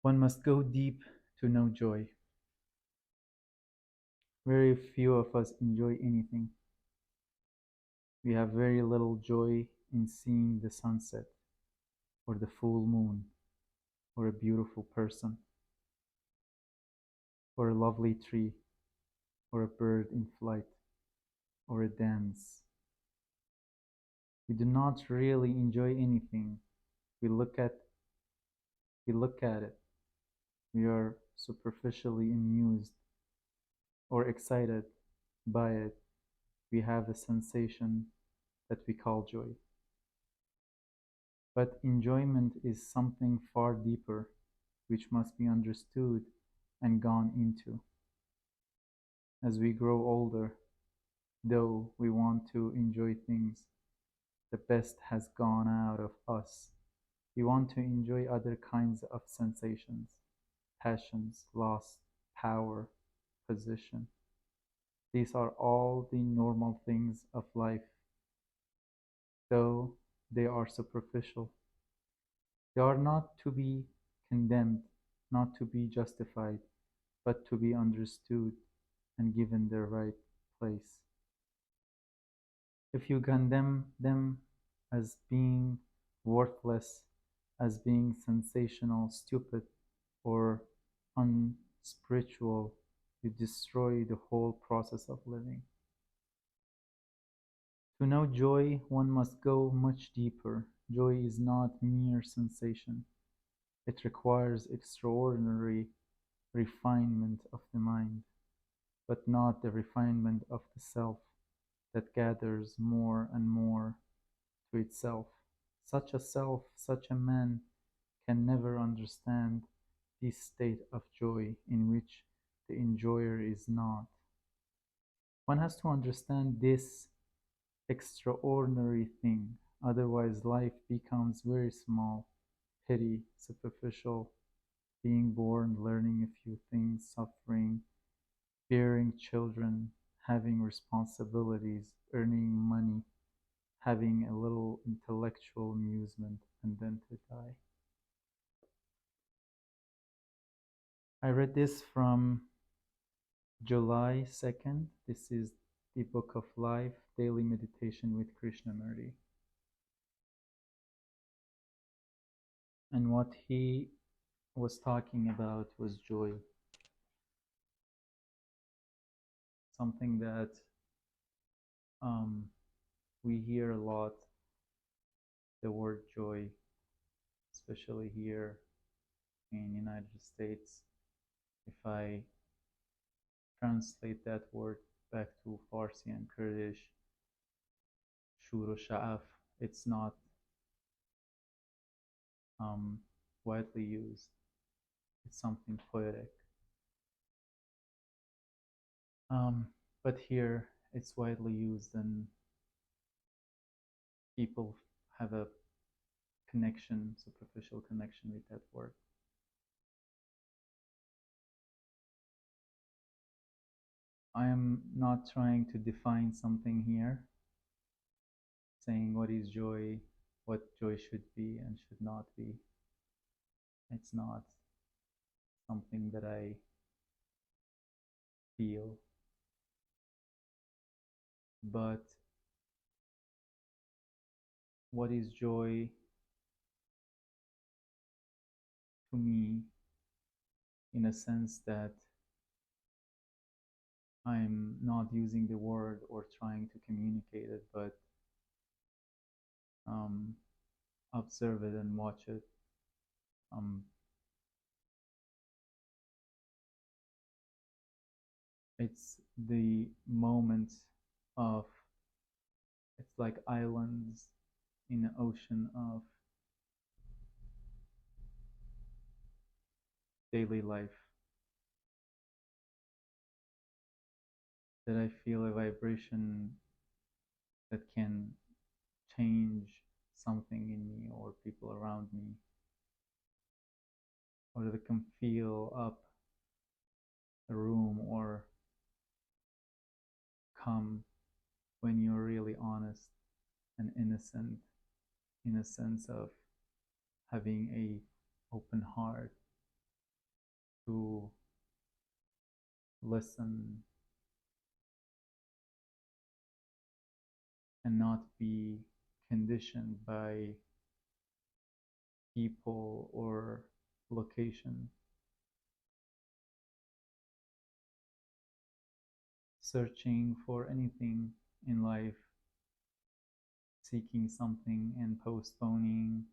One must go deep to know joy. Very few of us enjoy anything. We have very little joy in seeing the sunset, or the full moon, or a beautiful person, or a lovely tree, or a bird in flight, or a dance. We do not really enjoy anything. We look at we look at it. We are superficially amused or excited by it. We have a sensation that we call joy. But enjoyment is something far deeper, which must be understood and gone into. As we grow older, though we want to enjoy things, the best has gone out of us. We want to enjoy other kinds of sensations, passions, loss, power, position. These are all the normal things of life, though they are superficial. They are not to be condemned, not to be justified, but to be understood and given their right place. If you condemn them as being worthless, as being sensational, stupid, or unspiritual, you destroy the whole process of living. To know joy, one must go much deeper. Joy is not mere sensation. It requires extraordinary refinement of the mind, but not the refinement of the self that gathers more and more to itself. Such a self, such a man, can never understand this state of joy in which the enjoyer is not. One has to understand this extraordinary thing, otherwise, life becomes very small, petty, superficial, being born, learning a few things, suffering, bearing children, having responsibilities, earning money, having a little intellectual amusement, and then to die. I read this from July 2nd. This is the Book of Life, Daily Meditation with Krishnamurti. And what he was talking about was joy. Something that we hear a lot, the word joy, especially here in the United States. If I translate that word back to Farsi and Kurdish, shur sha'af, it's not widely used. It's something poetic. But here it's widely used, and people have a connection, superficial connection with that word. I am not trying to define something here, saying what is joy, what joy should be and should not be. It's not something that I feel, but what is joy to me, in a sense that I'm not using the word or trying to communicate it, but observe it and watch it. It's the moment of, it's like islands in an ocean of daily life, that I feel a vibration that can change something in me or people around me, or that can feel up a room or come when you're really honest and innocent, in a sense of having a open heart to listen and not be conditioned by people or location. Searching for anything in life, seeking something and postponing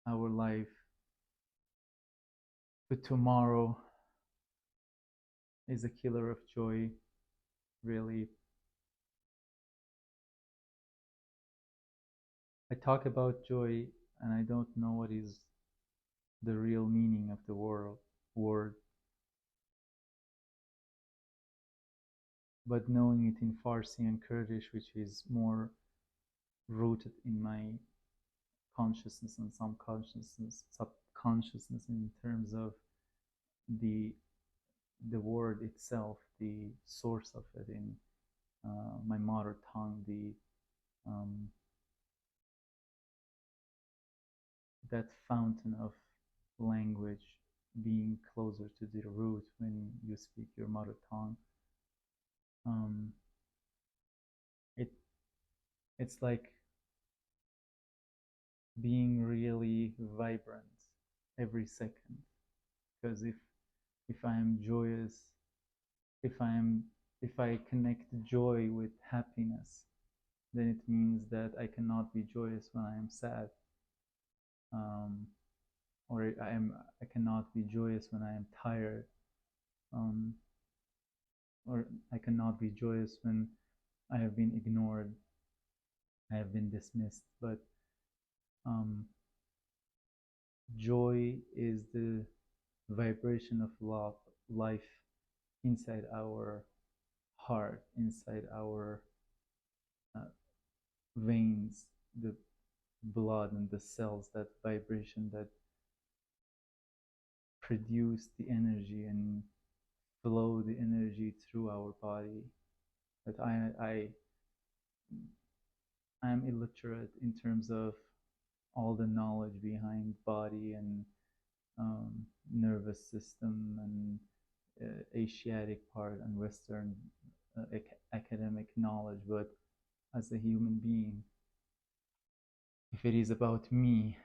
our life to tomorrow is a killer of joy, really. I talk about joy and I don't know what is the real meaning of the word, but knowing it in Farsi and Kurdish, which is more rooted in my consciousness and subconsciousness in terms of the the word itself, the source of it in my mother tongue, the um, that fountain of language being closer to the root when you speak your mother tongue. Um, it it's like being really vibrant every second. Because if I am joyous, if I am if I connect joy with happiness, then it means that I cannot be joyous when I am sad, um, or I cannot be joyous when I am tired, um, or I cannot be joyous when I have been ignored, I have been dismissed. But um, joy is the vibration of love, life inside our heart, inside our uh, veins, the blood and the cells, that vibration that produce the energy and flow the energy through our body. That I am illiterate in terms of all the knowledge behind body and nervous system and Asiatic part and Western academic knowledge, but as a human being, if it is about me,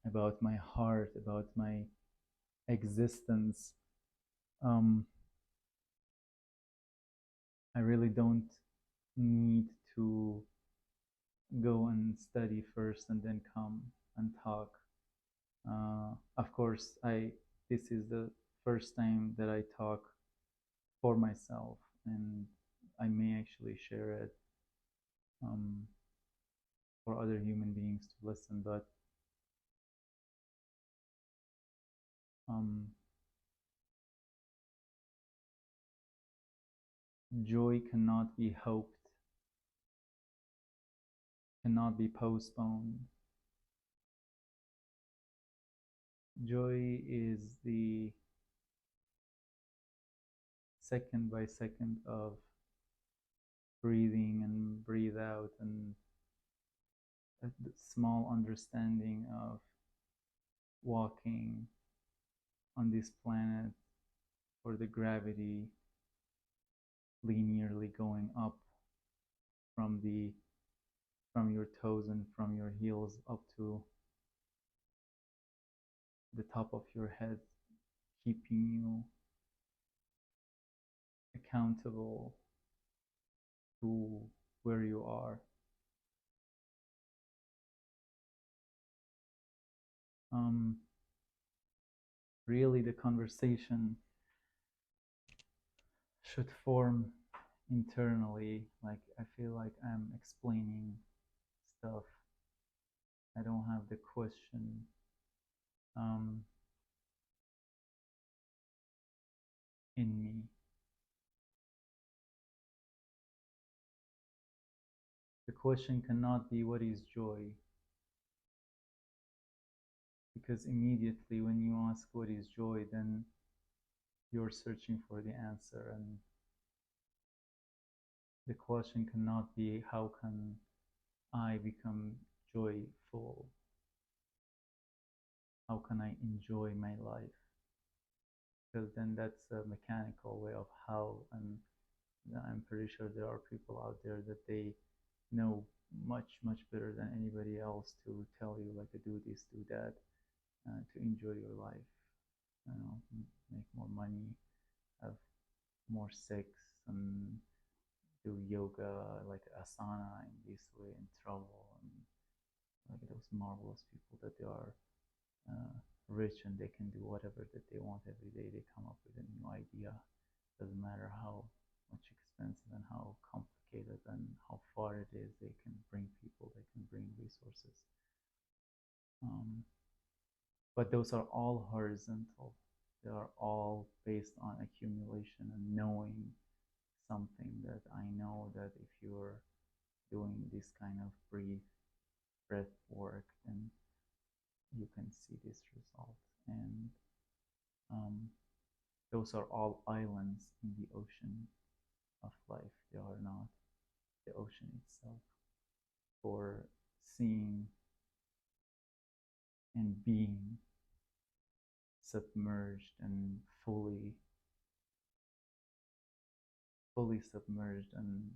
about my heart, about my existence, um, I really don't need to go and study first and then come and talk. Of course, this is the first time that I talk for myself, and I may actually share it um, for other human beings to listen. But um, joy cannot be hoped, cannot be postponed. Joy is the second by second of breathing and breathe out, and a small understanding of walking on this planet, or the gravity linearly going up from the from your toes and from your heels up to the top of your head, keeping you accountable to where you are. Um, Really, the conversation should form internally. Like, I feel like I'm explaining stuff. I don't have the question um, in me. The question cannot be what is joy, because immediately when you ask what is joy, then you're searching for the answer, and the question cannot be how can I become joyful. How can I enjoy my life? Because then that's a mechanical way of how, and I'm pretty sure there are people out there that they know much better than anybody else to tell you like to do this, do that, to enjoy your life. You know, make more money, have more sex, and do yoga like asana in this way, and travel, and like those marvelous people that they are uh, rich and they can do whatever that they want every day. They come up with a new idea. Doesn't matter how much expensive and how complicated and how far it is. They can bring people. They can bring resources. Um, but those are all horizontal. They are all based on accumulation and knowing something that I know that if you're doing this kind of breath work, then you can see this result. And um, those are all islands in the ocean of life. They are not the ocean itself. For seeing and being submerged and fully submerged, and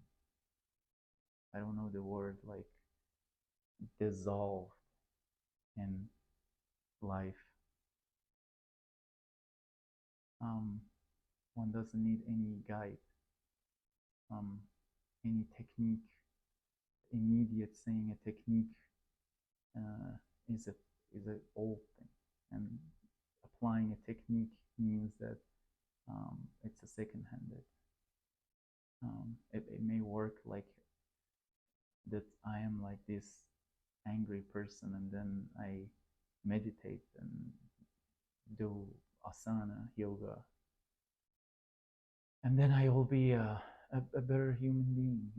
I don't know the word, like dissolved in life. Um, one doesn't need any guide, um, any technique. Immediate saying a technique uh, is a is an old thing, and applying a technique means that it's a second-handed. It may work like that. I am like this angry person, and then I meditate and do asana yoga, and then I will be a better human being.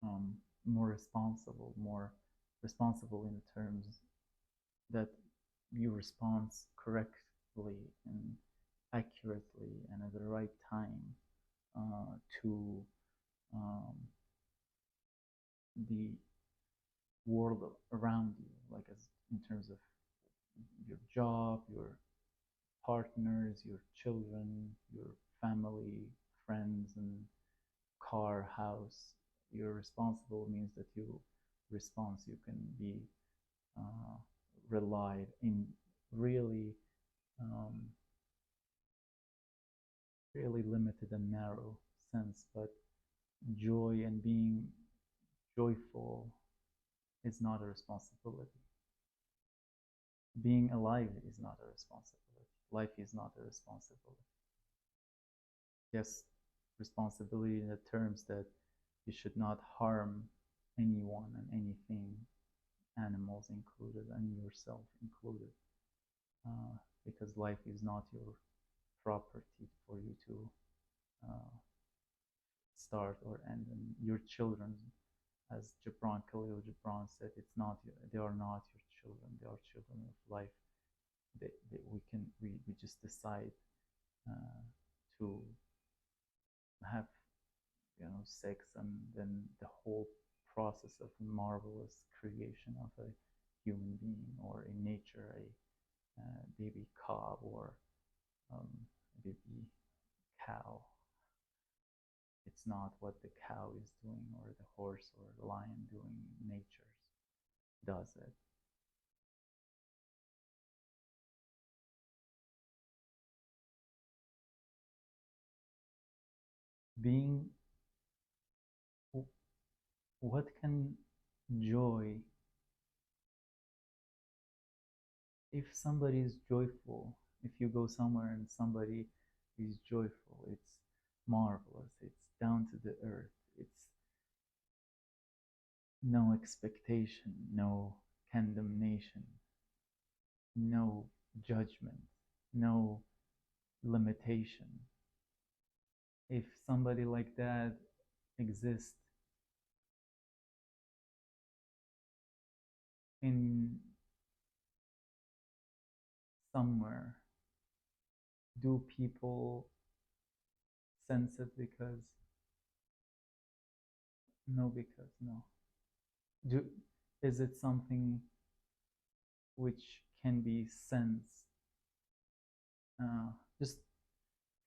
Um, more responsible in the terms that you respond correctly and accurately and at the right time to um, the world around you, like as in terms of your job, your partners, your children, your family, friends, and car, house. You're responsible means that you can be uh, relied in really um, really limited and narrow sense, but joy and being joyful is not a responsibility. Being alive is not a responsibility. Life is not a responsibility. Yes, responsibility in the terms that you should not harm anyone and anything, animals included and yourself included, uh, because life is not your property for you to uh, start or end. And your children, as Khalil Gibran said, it's not they are not your children. They are children of life. We just decide uh, to have sex, and then the whole process of marvelous creation of a human being, or in nature a baby cow or a baby cow. It's not what the cow is doing or the horse or the lion doing. Nature does it. Being, what can joy, if somebody is joyful, if you go somewhere and somebody is joyful, it's marvelous, it's down to the earth, it's no expectation, no condemnation, no judgment, no limitation. If somebody like that exists in somewhere, do people sense it? Because no, because no. Do, is it something which can be sensed. Just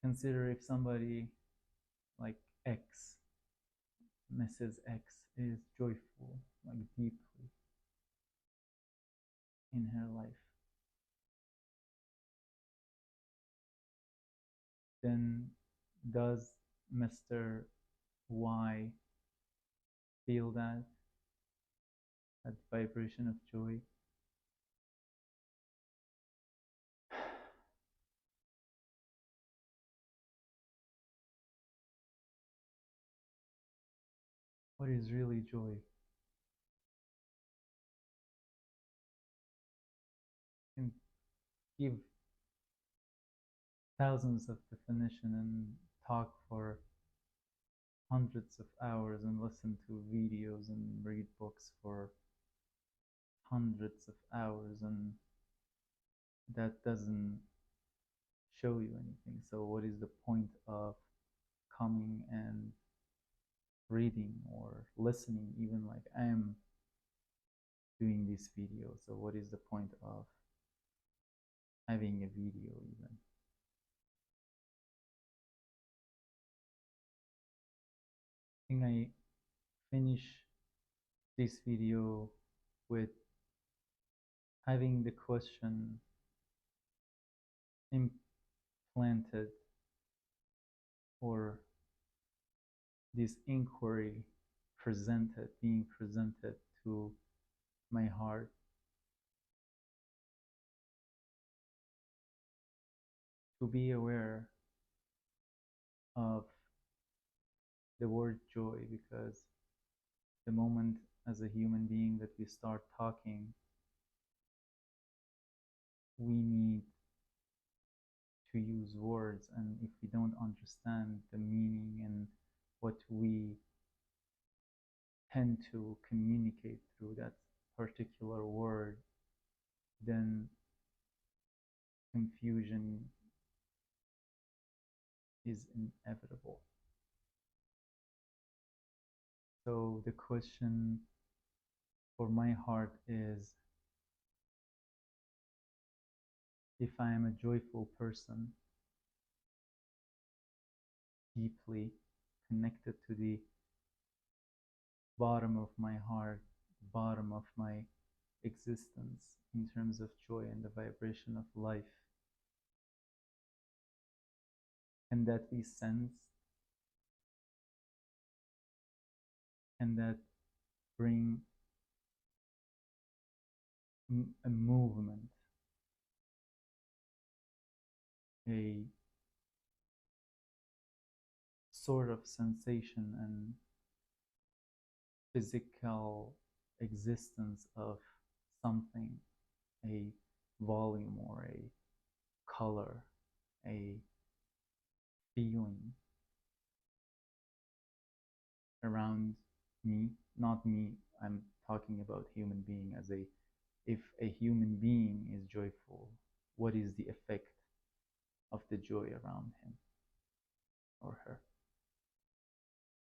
consider if somebody like X, Mrs. X, is joyful, like deeply in her life, then does Mr. Y feel that vibration of joy? What is really joy? You can give thousands of definition and talk for hundreds of hours and listen to videos and read books for hundreds of hours, and that doesn't show you anything. So what is the point of coming and reading or listening, even like I am doing this video? So what is the point of having a video even? I think I finish this video with having the question implanted, or this inquiry being presented to my heart. To be aware of the word joy, because the moment as a human being that we start talking, we need to use words, and if we don't understand the meaning and what we tend to communicate through that particular word, then confusion is inevitable. So the question for my heart is, if I am a joyful person, deeply connected to the bottom of my heart, bottom of my existence in terms of joy and the vibration of life, can that be sensed? Can that bring a movement, a sort of sensation and physical existence of something, a volume or a color, a feeling around me? Not me, I'm talking about human being as a, if a human being is joyful, what is the effect of the joy around him or her?